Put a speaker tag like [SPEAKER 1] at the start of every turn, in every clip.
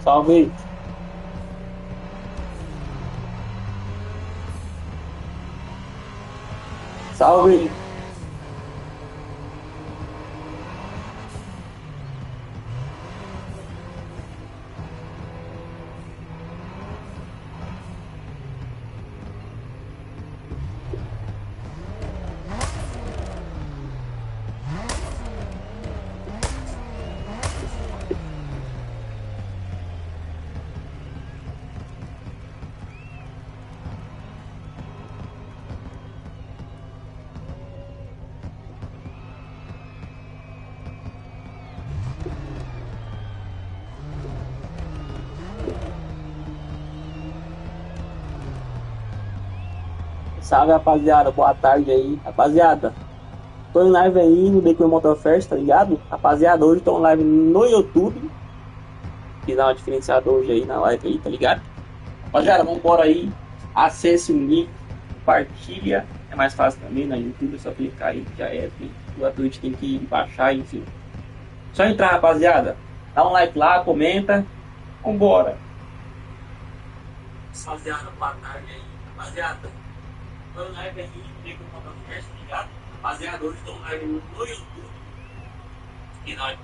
[SPEAKER 1] Salve. Salve. Salve, rapaziada. Boa tarde aí, rapaziada. Tô em live aí no Beco MOTORFEST, tá ligado? Rapaziada, hoje tô em live no YouTube. Fiz dar uma diferenciada hoje aí na live aí, tá ligado? Rapaziada, vambora aí. Acesse o link, compartilha. É mais fácil também na YouTube, é só clicar aí, já é. O gratuito tem que baixar, enfim. Só entrar, rapaziada. Dá um like lá, comenta. Vambora. Rapaziada, boa tarde aí, rapaziada. Tô em live aí no Beco MOTORFEST, tá ligado? Rapaziada, hoje tô em live no YouTube. E nós.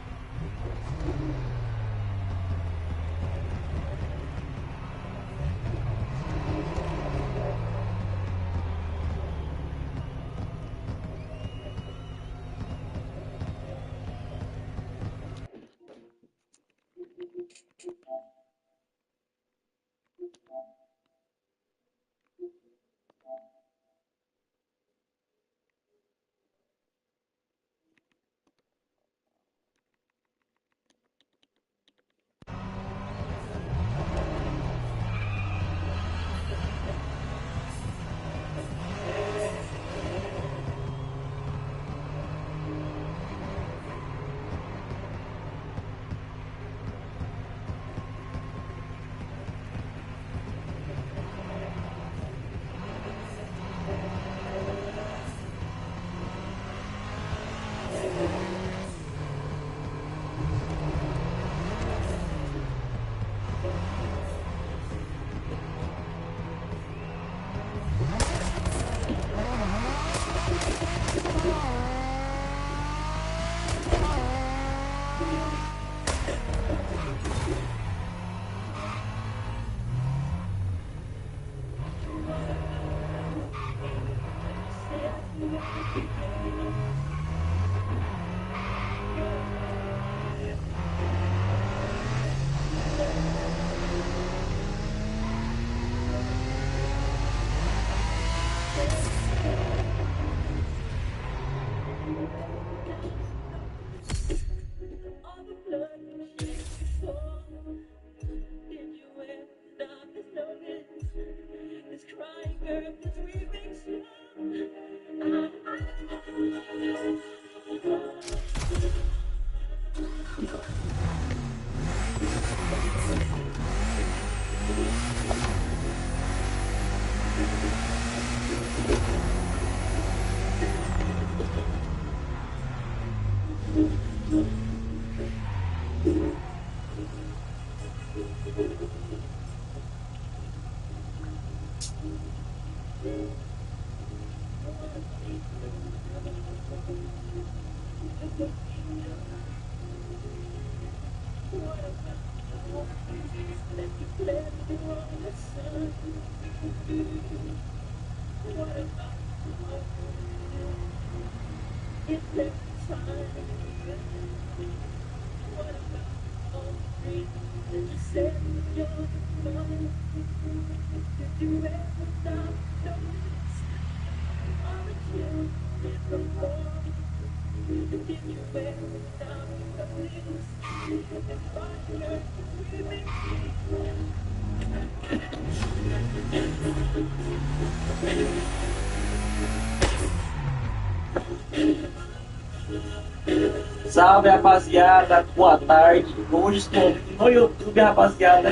[SPEAKER 1] Salve, rapaziada, boa tarde. Hoje estou no YouTube, rapaziada.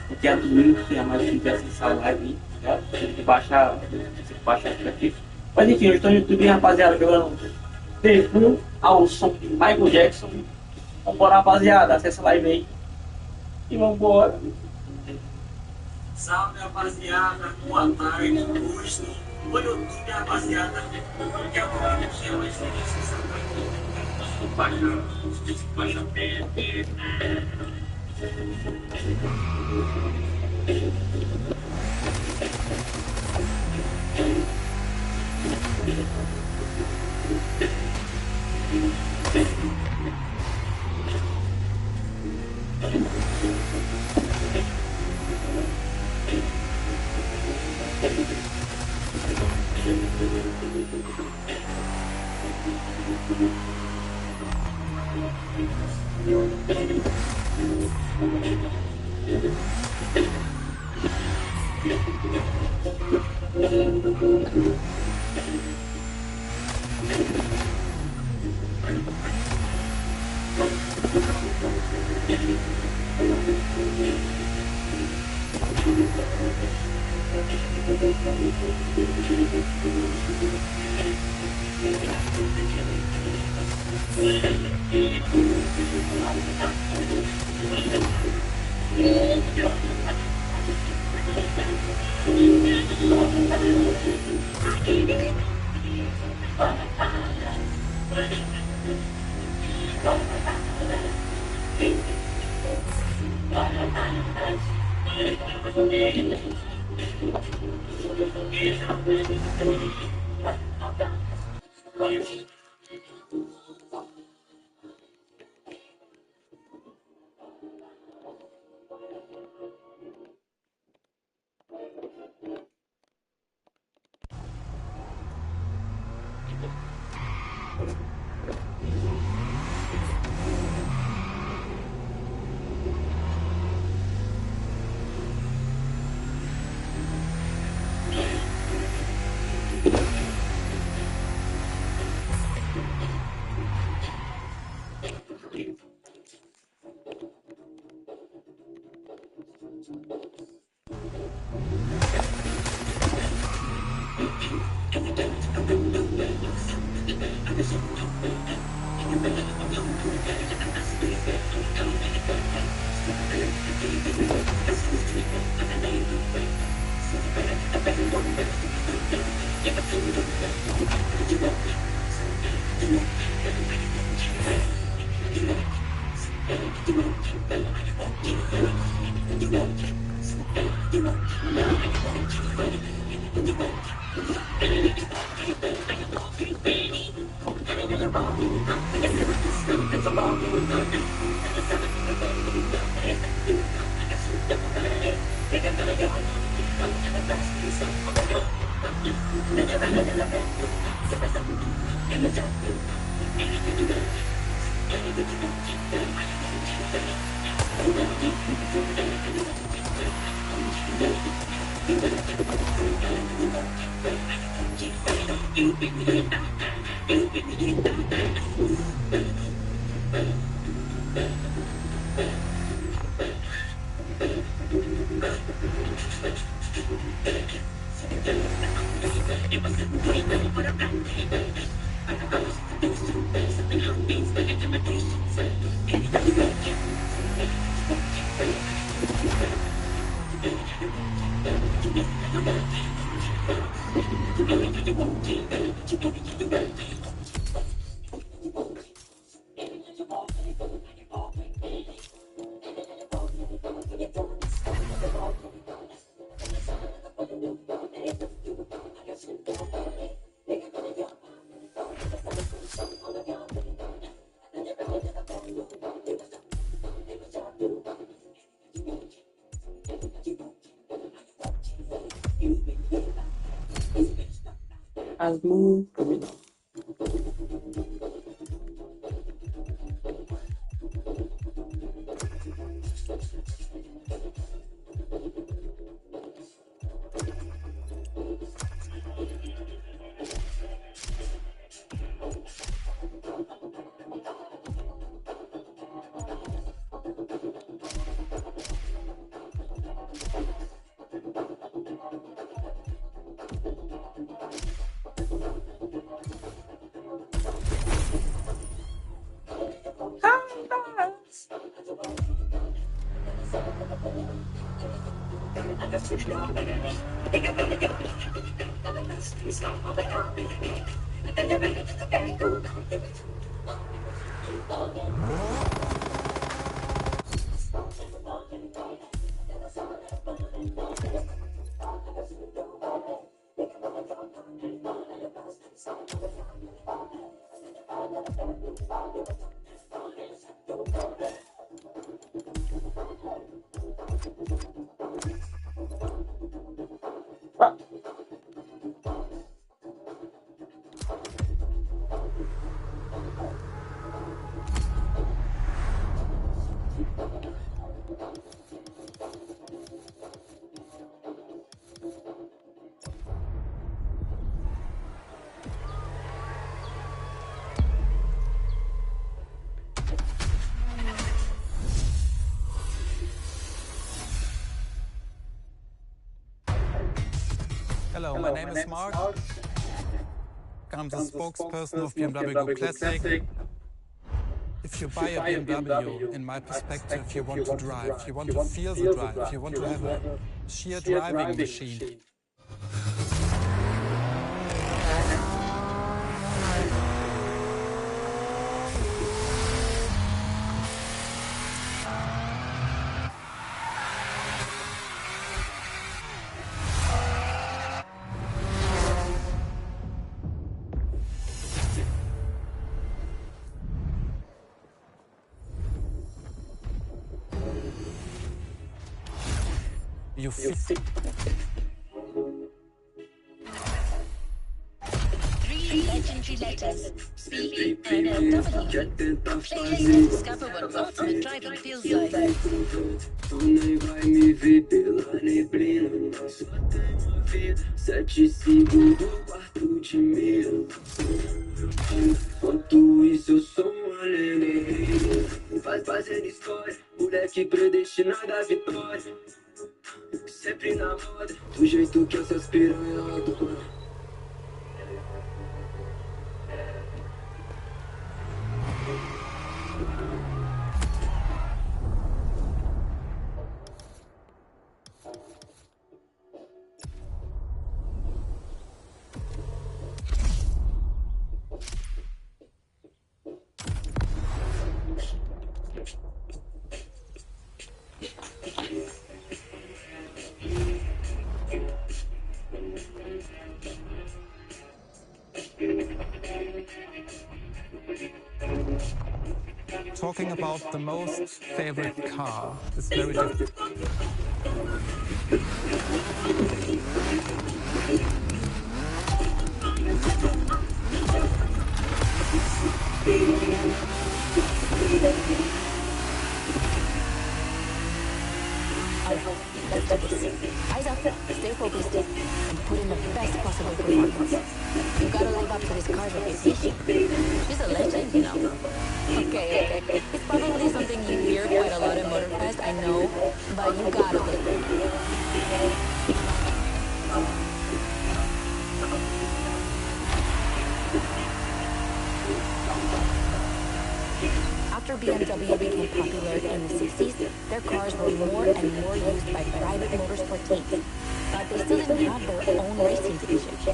[SPEAKER 1] Porque é do link, é mais que acessar a live, né? Tem que baixar o aplicativo. Mas enfim, eu estou no YouTube, rapaziada, jogando VENHAM ao som de Michael Jackson. Vambora, rapaziada, acessa a live aí. E vambora. Salve, rapaziada. Boa tarde. Hoje no YouTube, rapaziada. Que é o que é uma experiência baixa pé. As mãos,
[SPEAKER 2] Hello, my name is Mark. I'm the spokesperson of BMW Classic. If you buy a BMW, in my perspective, you want to drive, you want to feel the drive, you want to have a sheer driving machine. You feel
[SPEAKER 3] 3 legendary letters. B, N, and W. Play later to discover what ultimate driving feels like.
[SPEAKER 4] Tu nem vai me ver pela neblina. Só tenho a vida 7-5 do quarto de mil. Enquanto isso eu sou uma lenda. Fazendo história, moleque predestinado à vitória. Sempre na moda, do jeito que essas piranhas adoram.
[SPEAKER 2] talking about the most favorite car is very difficult.
[SPEAKER 3] Eyes up, stay focused, and put in the best possible performance. You gotta live up to this car's reputation. She's a legend, you know. Okay. It's probably something you hear quite a lot at MOTORFEST, I know, but you gotta live it. After BMW became popular in the 60s, their cars were more and more used by private motorsport teams, but they still didn't have their own racing division. So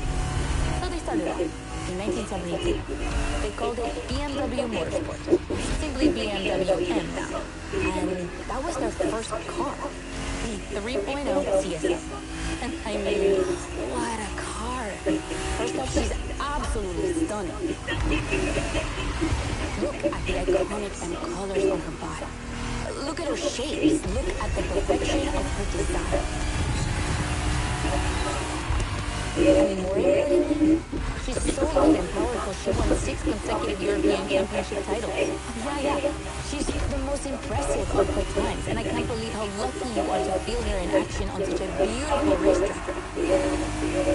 [SPEAKER 3] they started off in 1972. They called it BMW Motorsport, simply BMW M now, and that was their first car, the 3.0 CSS. And I mean, what a car! First off, she's absolutely stunning. Look at the iconic and colors on her body. Look at her shapes. Look at the perfection of her design. And more importantly, she's so light and powerful, she won 6 consecutive European Championship titles. Yeah. She's the most impressive of her times, and I can't believe how lucky you are to feel her in action on such a beautiful racetrack.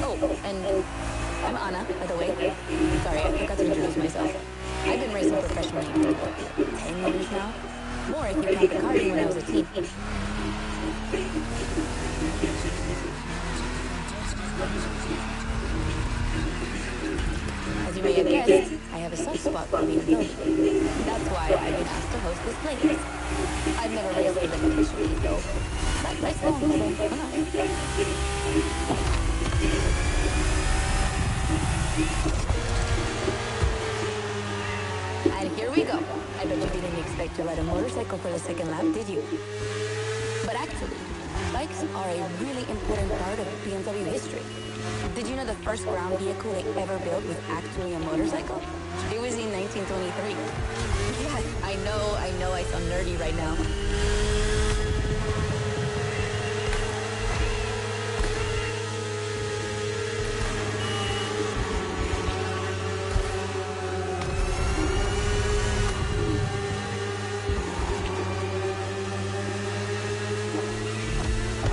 [SPEAKER 3] Oh, and I'm Anna, by the way. Sorry, I forgot to introduce myself. I've been racing professionally for 10 years now. More if you count the karting when I was a teen. As you may have guessed, I have a soft spot for BMW. That's why I've been asked to host this playlist. I've never raced with them officially, though. But race long, so who knows? And here we go. I bet you didn't expect to ride a motorcycle for the second lap, did you? But actually, bikes are a really important part of BMW history. Did you know the first ground vehicle they ever built was actually a motorcycle? It was in 1923. Yeah, I know I sound nerdy right now.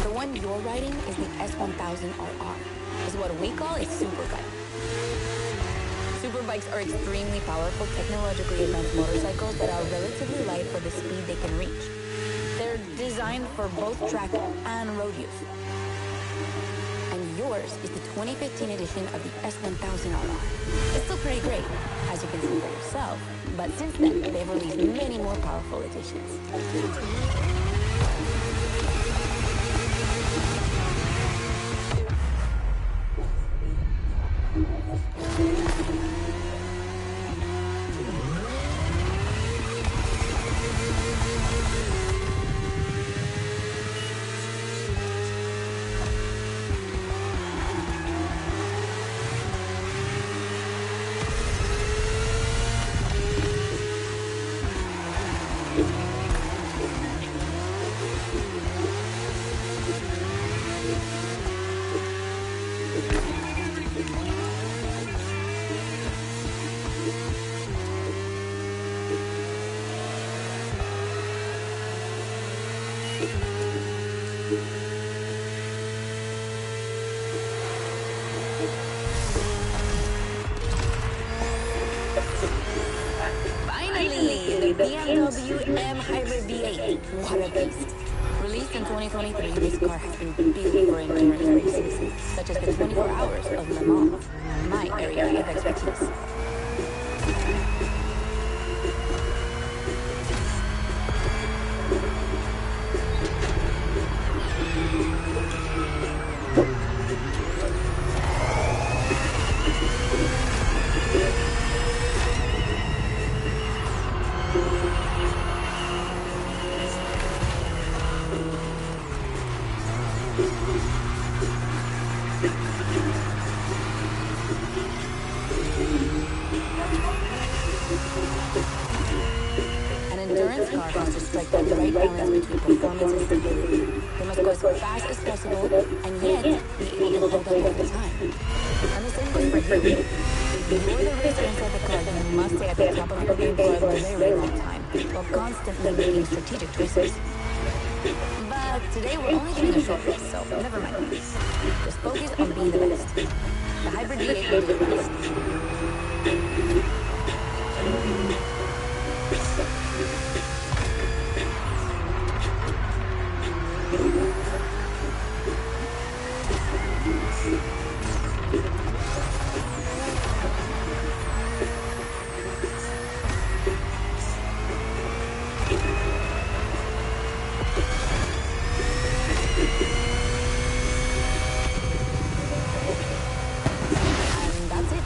[SPEAKER 3] The one you're riding is the S1000RR. Is what we call a superbike. Superbikes are extremely powerful, technologically advanced motorcycles that are relatively light for the speed they can reach. They're designed for both track and road use. And yours is the 2015 edition of the S1000RR. It's still pretty great, as you can see for yourself, but since then, they've released many more powerful editions. BMW M Hybrid V8. What a beast. Released in 2023, this car has been built for endurance races, such as the 24 hours of Le Mans, my area of expertise. Endurance car has to strike the right balance between performance and stability. They must go as fast as possible, and yet be able to hold up over time. And the same goes for you. If you're the racer inside the car, you must stay at the top of your game for a very long time, while constantly making strategic choices. But today we're only doing a short race, so never mind. Just focus on being the best. The Hybrid V8 will do the rest.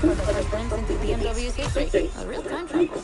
[SPEAKER 3] For the first glimpse into BMW's history, a real time travel.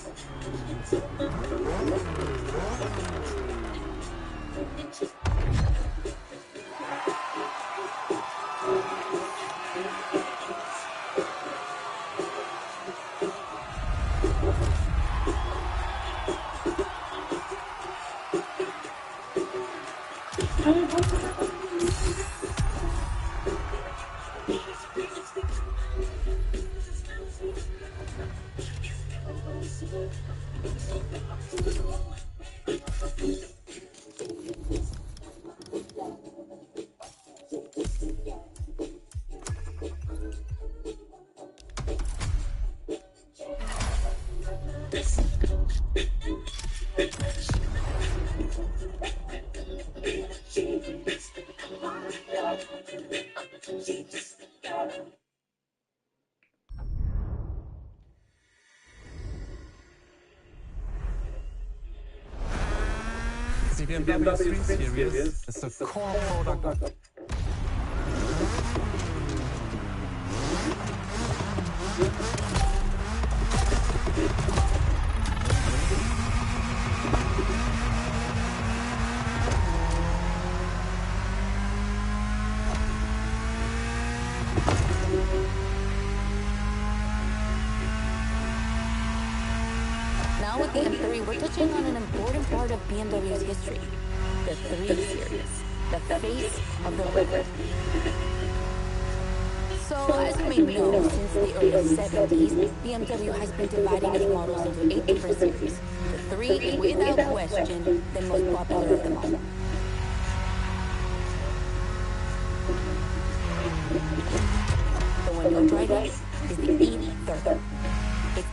[SPEAKER 2] BMW 3 Series is the core product of
[SPEAKER 3] Now with the M3, we're touching on an important part of BMW's history, the 3 Series, the face of the brand. So, as you may know, since the early 70s, BMW has been dividing its models into 8 different series. The 3 is without question the most popular of them all. The one you're driving is the E30.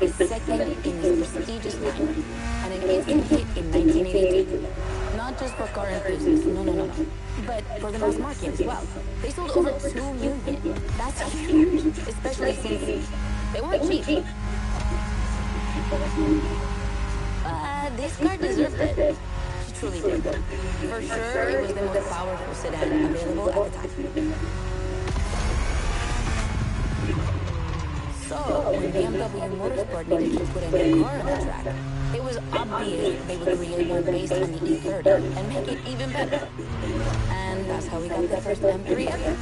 [SPEAKER 3] It's the second in this prestigious line, and an instant hit in 1982. Not just for car enthusiasts, no. But for the mass market as well. They sold over 2 million. That's huge, especially since they weren't cheap. This car deserved it. She truly did. For sure, it was the most powerful sedan available at the time. So, when BMW Motorsport needed to put a new car on the track, it was obvious they would create one based on the E30 and make it even better. And that's how we got the first M3 ever.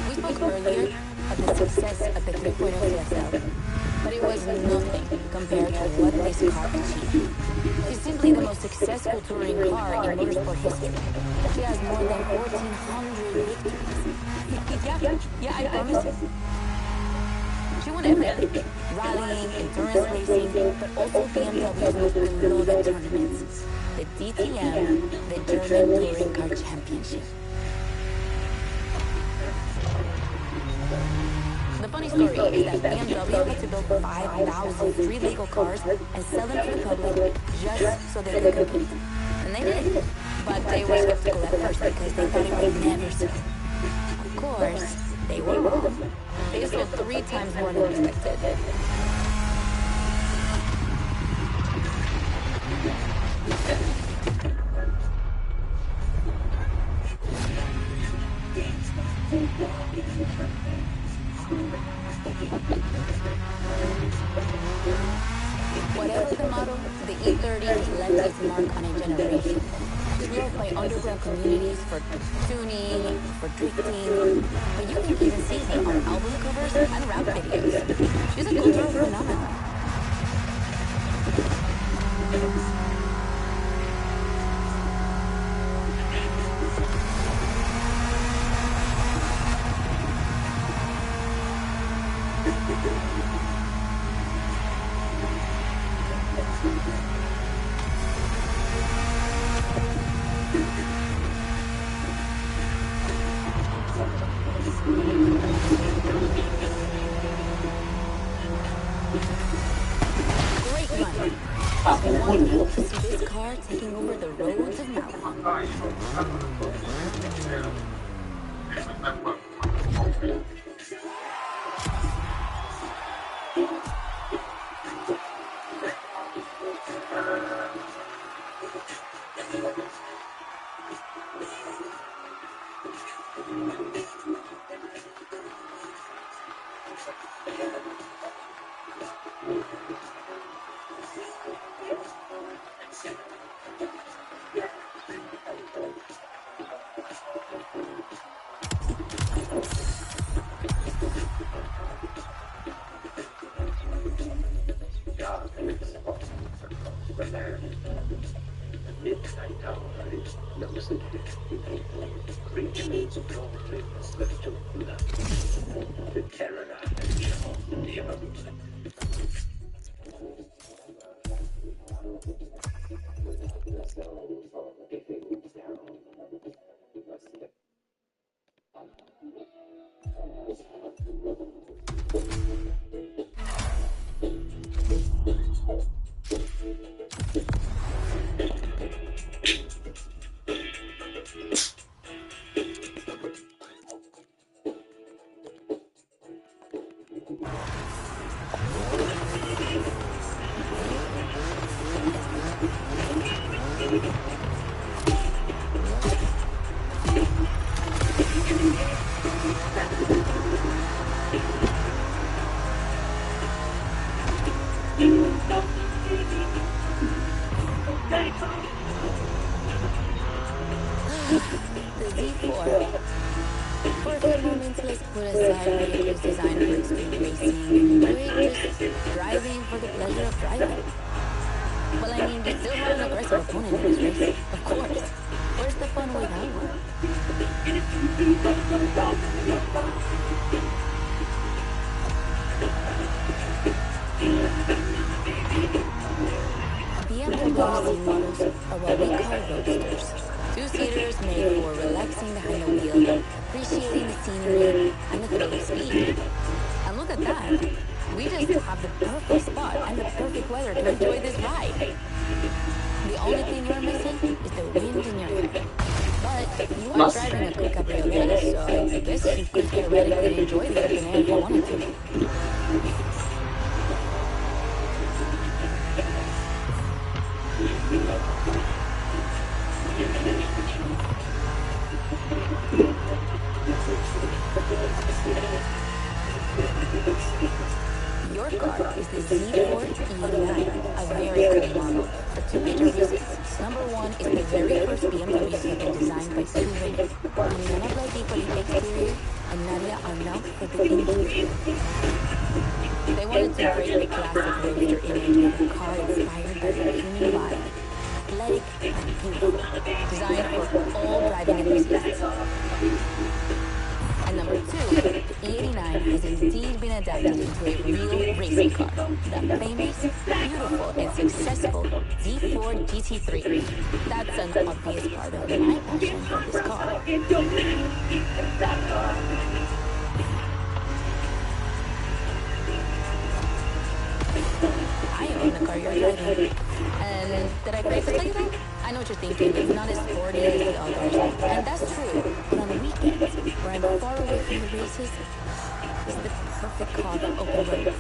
[SPEAKER 3] We spoke earlier of the success of the 3.0 CSL, but it was nothing compared to what this car achieved. She's simply the most successful touring car in motorsport history. She has more than 1,400 victories. Yeah, I promise you. She won everything. Rallying, endurance racing, but also BMW's most beloved tournaments. The DTM, the German Touring Car Championship. The funny story is that BMW had to build 5,000 free legal cars and sell them to the public just so they could compete. And they did. But they were skeptical at first because they thought it would never sell. Of course, they were wrong. They sold 3 times more than expected. Whatever the model, the E30 has left its mark on a generation. It's loved by underground communities for tuning, for drifting, but you can even see her on album covers and rap videos. She's a cultural phenomenon. Great run. I want to see this car taking over the roads of Malta. The Z4. For a few moments, let's put aside vehicles designed for extreme racing and enjoy just driving for the pleasure of driving. Well, I mean, you still have an aggressive opponent in this race, of course. Where's the fun with that one? BMW Z models are what we call roadsters. Two-seaters made for relaxing behind the wheel, appreciating the scenery, and the thrill of speed. And look at that. We just have the perfect spot and the perfect weather to enjoy this ride. The only thing you're missing is the wind in your hair. But you are driving a cool cabriolet, so I guess you could theoretically enjoy the open air if you wanted to. Your car is the Z4 E89, a very cool model for two major reasons. Number one is the very first BMWs have been designed by two women, Nana Blakey for the exterior and Nadia Arnault for the interior. They wanted to break the classic roadster image with a car inspired by the human vibe, athletic and beautiful, designed for all driving enthusiasts. And number two, the E89 has indeed been adapted into a real racing car, the famous, beautiful, and successful Z4 GT3. That's an obvious part of my passion for this car. I own the car you're driving. And did I forget to tell you that? I know what you're thinking. It's not as sporty as the others. And that's true. But on weekends, where I'm far away from the races, it's the perfect car for open road.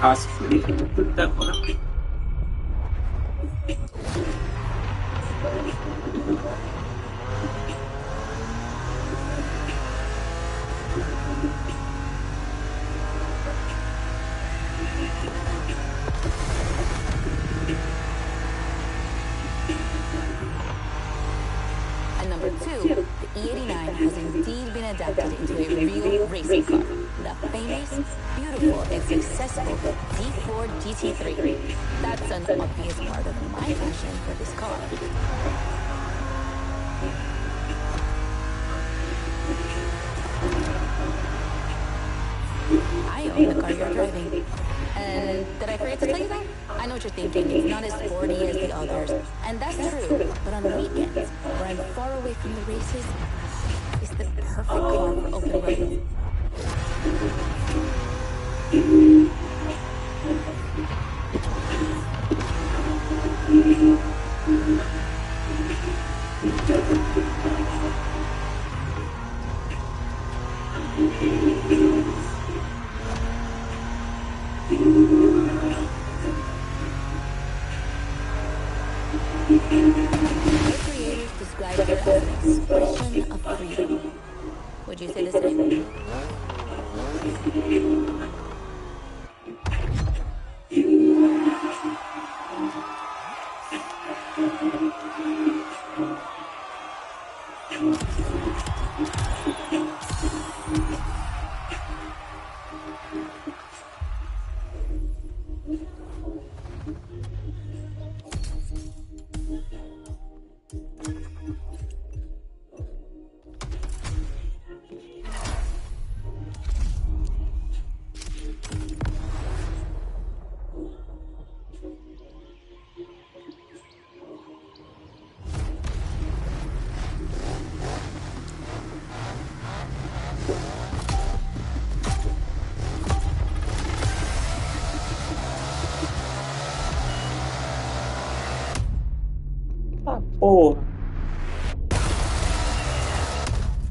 [SPEAKER 1] Nossa, puta, mano.
[SPEAKER 3] And number two, the E89 has indeed been adapted into a real racing car. The famous, beautiful, and successful D4 GT3. That's an obvious part of my passion for this car. I own the car you're driving. And did I forget to tell you that? I know what you're thinking. It's not as sporty as the others. And that's true. But on the weekends, where I'm far away from the races, it's the perfect car for open road. The creators described her as an expression of freedom. Would you say the same?
[SPEAKER 1] Porra.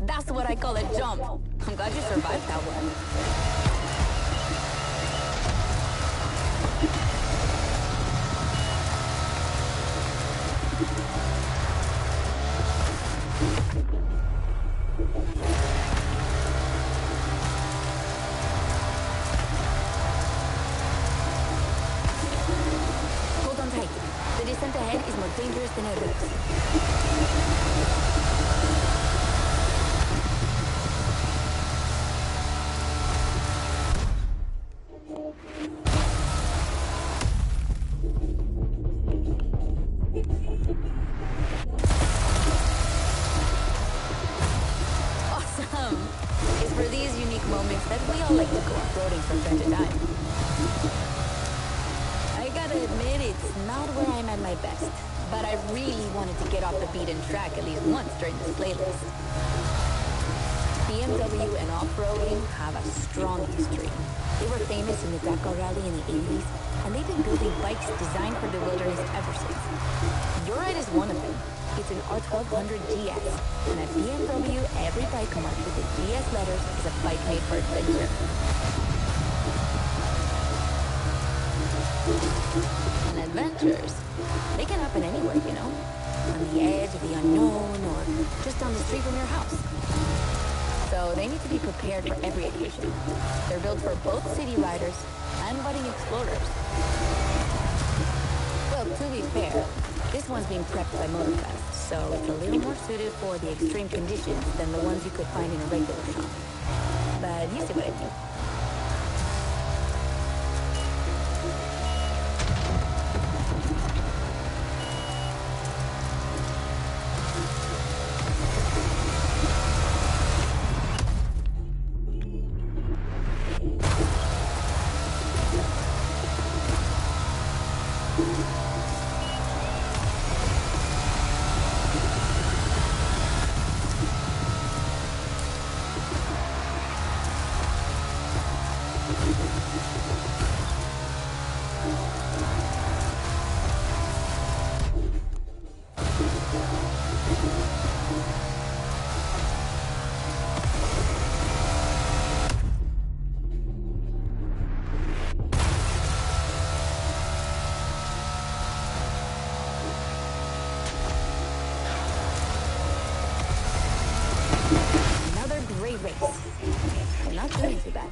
[SPEAKER 3] That's what I call a jump. I'm glad you survived that one. Hold on tight. The descent ahead is more dangerous than it looks. Awesome! It's for these unique moments that we all like to go off-roading from time to time. I gotta admit, it's not where I'm at my best, but I really wanted to get off the beaten track at least once during this playlist. BMW and off-roading have a strong history. They were famous in the Dakar Rally in the 80s, and they've been building bikes designed for the wilderness ever since. Your ride is one of them. It's an R1200 GS, and at BMW, every bike marked with the GS letters is a bike made for adventure. And adventures, they can happen anywhere, you know? On the edge of the unknown, or just down the street from your house. So they need to be prepared for every occasion. They're built for both city riders and budding explorers. Well, to be fair, This one's being prepped by MOTORFEST, so it's a little more suited for the extreme conditions than the ones you could find in a regular shop. But you see what I mean. Great race. We're not doing too bad.